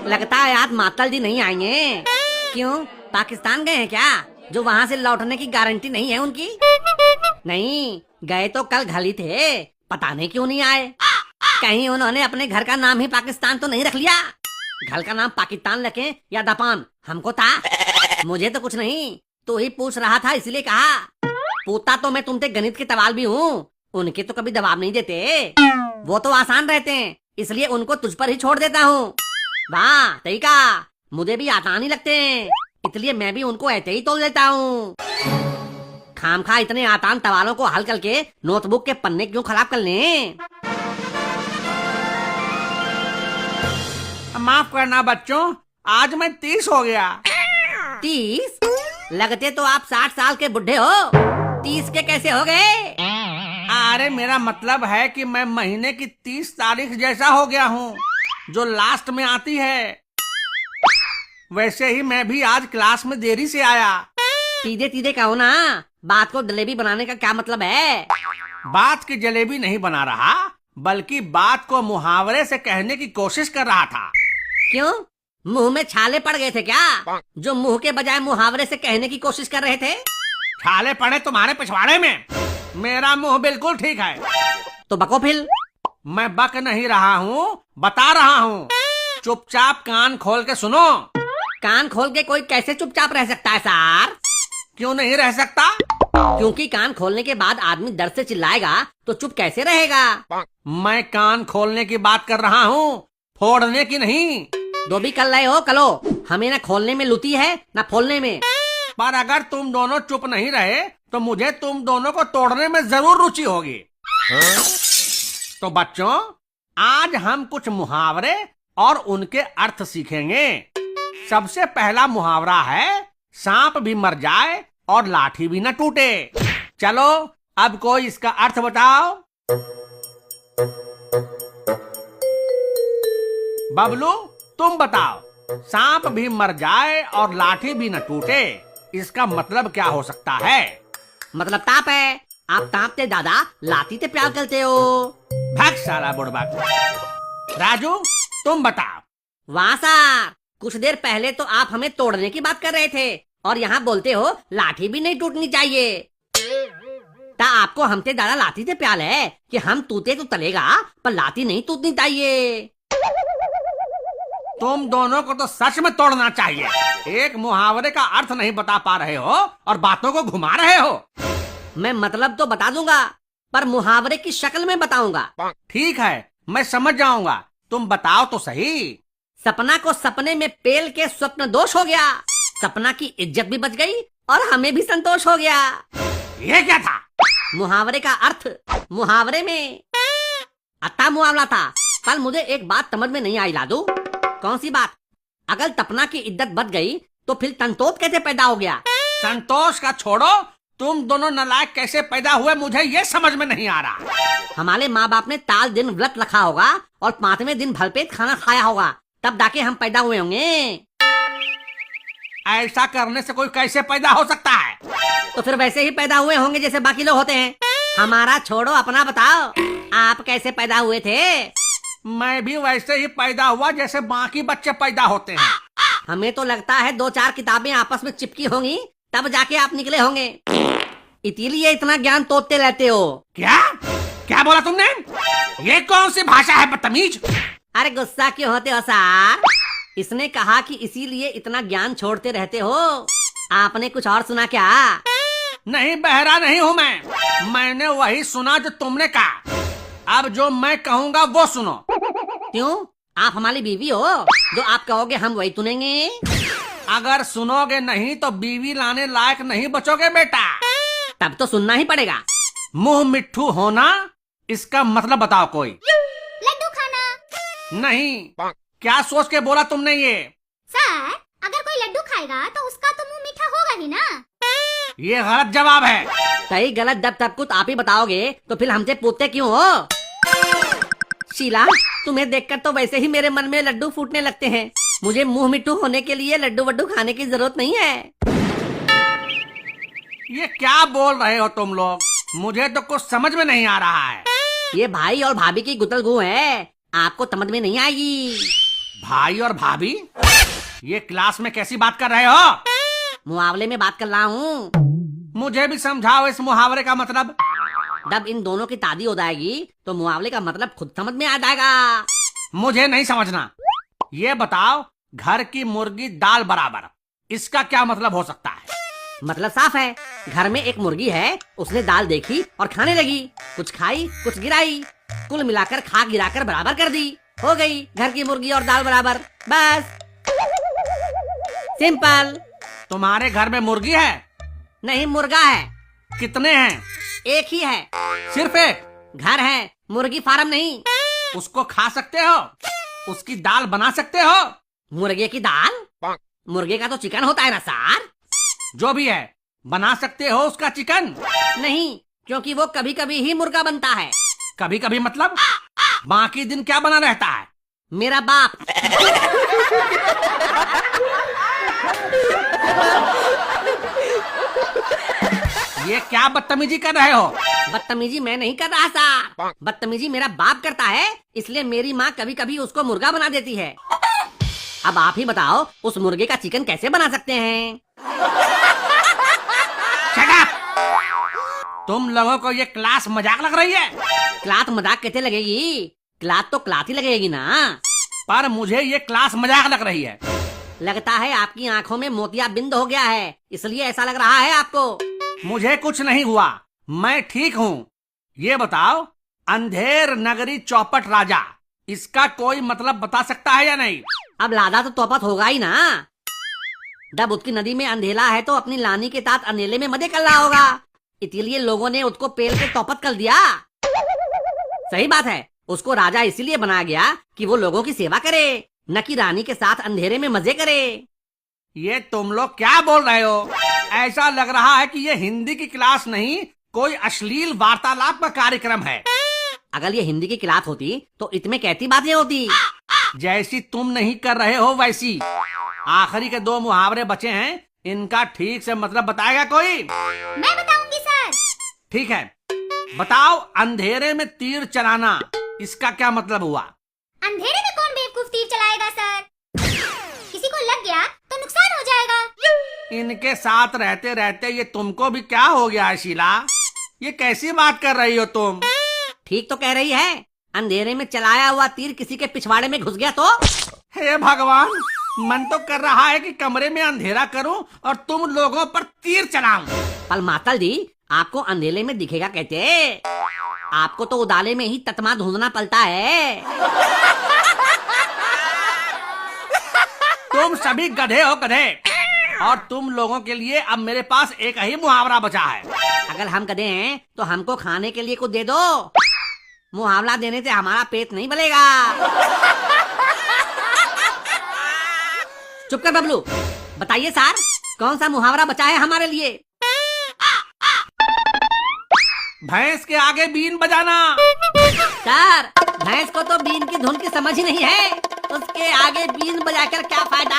लगता है आज मातल जी नहीं आएंगे। क्यों, पाकिस्तान गए हैं क्या? जो वहाँ से लौटने की गारंटी नहीं है उनकी? नहीं, गए तो कल घर ही थे, पता नहीं क्यों नहीं आए। कहीं उन्होंने अपने घर का नाम ही पाकिस्तान तो नहीं रख लिया? घर का नाम पाकिस्तान रखें या जापान, हमको था। मुझे तो कुछ नहीं, तू ही पूछ रहा था इसलिए कहा। पूछता तो मैं तुमसे गणित के सवाल भी हूँ, उनके तो कभी जवाब नहीं देते। वो तो आसान रहते हैं, इसलिए उनको तुझ पर ही छोड़ देता हूँ। वाह सही कहा, मुझे भी आसान ही लगते हैं, इसलिए मैं भी उनको ऐसे ही तोड़ देता हूँ। खामखा इतने आसान सवालों को हल करके नोटबुक के पन्ने क्यों खराब कर लें? माफ करना बच्चों, आज मैं 30 हो गया। 30? लगते तो आप 60 साल के बुढ़े हो, 30 के कैसे हो गए? अरे मेरा मतलब है कि मैं महीने की 30 तारीख जैसा हो गया हूँ, जो लास्ट में आती है। वैसे ही मैं भी आज क्लास में देरी से आया। सीधे सीधे कहो ना, बात को जलेबी बनाने का क्या मतलब है? बात की जलेबी नहीं बना रहा, बल्कि बात को मुहावरे से कहने की कोशिश कर रहा था। क्यों, मुंह में छाले पड़ गए थे क्या, जो मुंह के बजाय मुहावरे से कहने की कोशिश कर रहे थे? छाले पड़े तुम्हारे पिछवाड़े में, मेरा मुंह बिल्कुल ठीक है। तो बको फिर। मैं बक नहीं रहा हूँ, बता रहा हूँ। चुपचाप कान खोल के सुनो। कान खोल के कोई कैसे चुपचाप रह सकता है सर? क्यों नहीं रह सकता? क्योंकि कान खोलने के बाद आदमी डर से चिल्लाएगा तो चुप कैसे रहेगा? मैं कान खोलने की बात कर रहा हूँ, फोड़ने की नहीं। दो भी कर रहे हो कलो, हमें ना खोलने में लुटी है ना फोड़ने में। पर अगर तुम दोनों चुप नहीं रहे तो मुझे तुम दोनों को तोड़ने में जरूर रुचि होगी। तो बच्चों, आज हम कुछ मुहावरे और उनके अर्थ सीखेंगे। सबसे पहला मुहावरा है, सांप भी मर जाए और लाठी भी न टूटे। चलो अब कोई इसका अर्थ बताओ। बबलू तुम बताओ, सांप भी मर जाए और लाठी भी न टूटे, इसका मतलब क्या हो सकता है? मतलब ताप है, आप ताप से ज्यादा लाठी से प्यार करते हो। भाग साला बुड़बक। राजू तुम बताओ। वाह सर, कुछ देर पहले तो आप हमें तोड़ने की बात कर रहे थे और यहाँ बोलते हो लाठी भी नहीं टूटनी चाहिए। ता आपको हमसे ज्यादा लाठी से प्यार है कि हम टूटे तो चलेगा पर लाठी नहीं टूटनी चाहिए। तुम दोनों को तो सच में तोड़ना चाहिए। एक मुहावरे का अर्थ नहीं बता पा रहे हो और बातों को घुमा रहे हो। मैं मतलब तो बता दूंगा, पर मुहावरे की शक्ल में बताऊंगा। ठीक है, मैं समझ जाऊंगा, तुम बताओ तो सही। सपना को सपने में पेल के स्वप्न दोष हो गया, सपना की इज्जत भी बच गई और हमें भी संतोष हो गया। ये क्या था? मुहावरे का अर्थ मुहावरे में अच्छा मुहावरा था, पर मुझे एक बात समझ में नहीं आई लादू। कौन सी बात? अगर सपना की इज्जत बच गई तो फिर संतोष कैसे पैदा हो गया? संतोष का छोड़ो, तुम दोनों नालायक कैसे पैदा हुए मुझे ये समझ में नहीं आ रहा। हमारे माँ बाप ने ताल दिन व्रत रखा होगा और 5वें दिन भरपेट खाना खाया होगा, तब जाके हम पैदा हुए होंगे। ऐसा करने से कोई कैसे पैदा हो सकता है? तो फिर वैसे ही पैदा हुए होंगे जैसे बाकी लोग होते हैं। हमारा छोड़ो, अपना बताओ, आप कैसे पैदा हुए थे? मैं भी वैसे ही पैदा हुआ जैसे बाकी बच्चे पैदा होते हैं। हमें तो लगता है 2-4 किताबें आपस में चिपकी होंगी, तब जाके आप निकले होंगे, इसीलिए इतना ज्ञान तोड़ते रहते हो। क्या क्या बोला तुमने? ये कौन सी भाषा है बदतमीज? अरे गुस्सा क्यों होते हो सर? इसने कहा कि इसीलिए इतना ज्ञान छोड़ते रहते हो। आपने कुछ और सुना क्या? नहीं, बहरा नहीं हूँ मैंने वही सुना जो तुमने कहा। अब जो मैं कहूँगा वो सुनो। क्यों, आप हमारी बीवी हो, जो आप कहोगे हम वही सुनेंगे। अगर सुनोगे नहीं तो बीवी लाने लायक नहीं बचोगे बेटा। तब तो सुनना ही पड़ेगा। मुंह मिट्ठू होना, इसका मतलब बताओ कोई। लड्डू खाना। नहीं, क्या सोच के बोला तुमने ये? सर, अगर कोई लड्डू खाएगा तो उसका तो मुंह मीठा होगा ही ना। ये गलत जवाब है। सही गलत जब तब कुछ आप ही बताओगे तो फिर हमसे पूछते क्यों हो? शीला, तुम्हें देखकर तो वैसे ही मेरे मन में लड्डू फूटने लगते हैं। मुझे मुंह मिट्टू होने के लिए लड्डू वड्डू खाने की जरूरत नहीं है। ये क्या बोल रहे हो तुम लोग? मुझे तो कुछ समझ में नहीं आ रहा है। ये भाई और भाभी की गुतलगू है। आपको समझ में नहीं आएगी। भाई और भाभी, ये क्लास में कैसी बात कर रहे हो? मुहावरे में बात कर रहा हूँ। मुझे भी समझाओ इस मुहावरे का मतलब। जब इन दोनों की शादी हो जाएगी तो मुहावरे का मतलब खुद समझ में आ जाएगा। मुझे नहीं समझना। ये बताओ, घर की मुर्गी दाल बराबर, इसका क्या मतलब हो सकता है? मतलब साफ है, घर में एक मुर्गी है, उसने दाल देखी और खाने लगी। कुछ खाई, कुछ गिराई, कुल मिलाकर खा गिराकर बराबर कर दी। हो गई घर की मुर्गी और दाल बराबर, बस। सिंपल। तुम्हारे घर में मुर्गी है? नहीं, मुर्गा है। कितने हैं? एक ही है। सिर्फ एक? घर है, मुर्गी फार्म नहीं। उसको खा सकते हो? उसकी दाल बना सकते हो? मुर्गे की दाल? मुर्गे का तो चिकन होता है ना सर। जो भी है, बना सकते हो उसका चिकन? नहीं, क्योंकि वो कभी कभी ही मुर्गा बनता है। कभी कभी मतलब? बाकी दिन क्या बना रहता है? मेरा बाप। ये क्या बदतमीजी कर रहे हो? बदतमीजी मैं नहीं कर रहा सर, बदतमीजी मेरा बाप करता है, इसलिए मेरी माँ कभी कभी उसको मुर्गा बना देती है। अब आप ही बताओ, उस मुर्गे का चिकन कैसे बना सकते हैं? Shut up! तुम लोगों को ये क्लास मजाक लग रही है? क्लास मजाक कैसे लगेगी? क्लास तो क्लास ही लगेगी ना। पर मुझे ये क्लास मजाक लग रही है। लगता है आपकी आंखों में मोतियाबिंद हो गया है, इसलिए ऐसा लग रहा है आपको। मुझे कुछ नहीं हुआ, मैं ठीक हूँ। ये बताओ, अंधेर नगरी चौपट राजा, इसका कोई मतलब बता सकता है या नहीं? अब लादा तो तोपत होगा ही ना। जब उसकी नदी में अंधेला है तो अपनी लानी के साथ अंधेले में मजे कर रहा होगा, इसलिए लोगों ने उसको पेल के तोपत कर दिया। सही बात है, उसको राजा इसीलिए बनाया गया कि वो लोगों की सेवा करे, न कि रानी के साथ अंधेरे में मजे करे। ये तुम लोग क्या बोल रहे हो? ऐसा लग रहा है कि ये हिंदी की क्लास नहीं, कोई अश्लील वार्तालाप का कार्यक्रम है। अगर ये हिंदी की क्लास होती तो इसमें कैसी बातें होती? जैसी तुम नहीं कर रहे हो वैसी। आखिरी के 2 मुहावरे बचे हैं, इनका ठीक से मतलब बताएगा कोई? मैं बताऊंगी सर। ठीक है, बताओ। अंधेरे में तीर चलाना, इसका क्या मतलब हुआ? अंधेरे में कौन बेवकूफ तीर चलाएगा सर? किसी को लग गया तो नुकसान हो जाएगा। इनके साथ रहते रहते ये तुमको भी क्या हो गया है शीला? ये कैसी बात कर रही हो तुम? ठीक तो कह रही है, अंधेरे में चलाया हुआ तीर किसी के पिछवाड़े में घुस गया तो? हे भगवान, मन तो कर रहा है कि कमरे में अंधेरा करूं और तुम लोगों पर तीर चलाऊं। पर मातल जी, आपको अंधेरे में दिखेगा कैसे? आपको तो उदाले में ही ततमा ढूंढना पड़ता है। तुम सभी गधे हो, गधे। और तुम लोगों के लिए अब मेरे पास एक ही मुहावरा बचा है। अगर हम गधे हैं तो हमको खाने के लिए कुछ दे दो। मुहावरा देने से हमारा पेट नहीं भरेगा। चुप कर बबलू। बताइए सर, कौन सा मुहावरा बचा है हमारे लिए? भैंस के आगे बीन बजाना। सर, भैंस को तो बीन की धुन की समझ ही नहीं है, उसके आगे बीन बजाकर क्या फायदा?